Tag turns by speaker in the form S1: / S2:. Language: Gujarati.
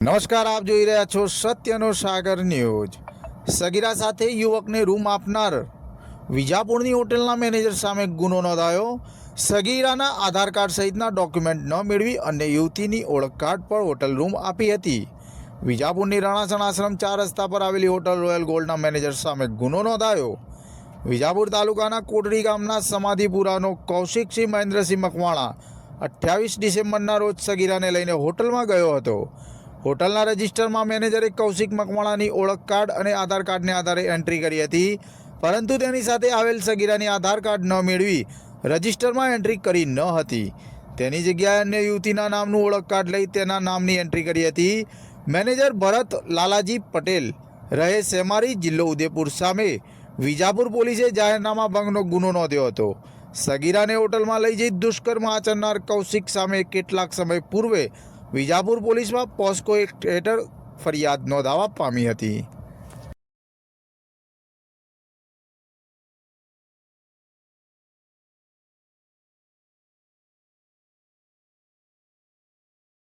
S1: નમસ્કાર, આપ જોઈ રહ્યા છો સત્યનો સાગર ન્યૂઝ। સગીરા સાથે યુવકને રૂમ આપનાર વિજાપુરની હોટેલના મેનેજર સામે ગુનો નોંધાયો। સગીરાના આધાર કાર્ડ સહિતના ડોક્યુમેન્ટ ન મેળવી અન્ય યુવતીની ઓળખ કાર્ડ પર હોટલ રૂમ આપી હતી। વિજાપુરની રણાસણ આશ્રમ 4 રસ્તા પર આવેલી હોટલ રોયલ ગોલ્ડના મેનેજર સામે ગુનો નોંધાયો। વિજાપુર તાલુકાના કોટડી ગામના સમાધિપુરાનો કૌશિકસિંહ મહેન્દ્રસિંહ મકવાણા 28 ડિસેમ્બરના રોજ સગીરાને લઈને હોટલમાં ગયો હતો। હોટલના રજિસ્ટરમાં મેનેજરે કૌશિક મકવાણાની ઓળખ કાર્ડ અને આધાર કાર્ડને આધારે એન્ટ્રી કરી હતી, પરંતુ તેની સાથે આવેલ સગીરાની આધાર કાર્ડ ન મેળવી રજિસ્ટરમાં એન્ટ્રી કરી ન હતી। તેની જગ્યાએ અન્ય યુવતીના નામનું ઓળખ કાર્ડ લઈ તેના નામની એન્ટ્રી કરી હતી। મેનેજર ભરત લાલાજી પટેલ રહે સેમારી, જિલ્લો ઉદયપુર સામે વિજાપુર પોલીસે જાહેરનામા ભંગનો ગુનો નોંધ્યો હતો। સગીરાને હોટલમાં લઈ જઈ દુષ્કર્મ આચરનાર કૌશિક સામે કેટલાક સમય પૂર્વે વિજાપુર પોલીસમાં પોસ્કો એક્ટ હેઠળ ફરિયાદ નોંધાવા પામી હતી।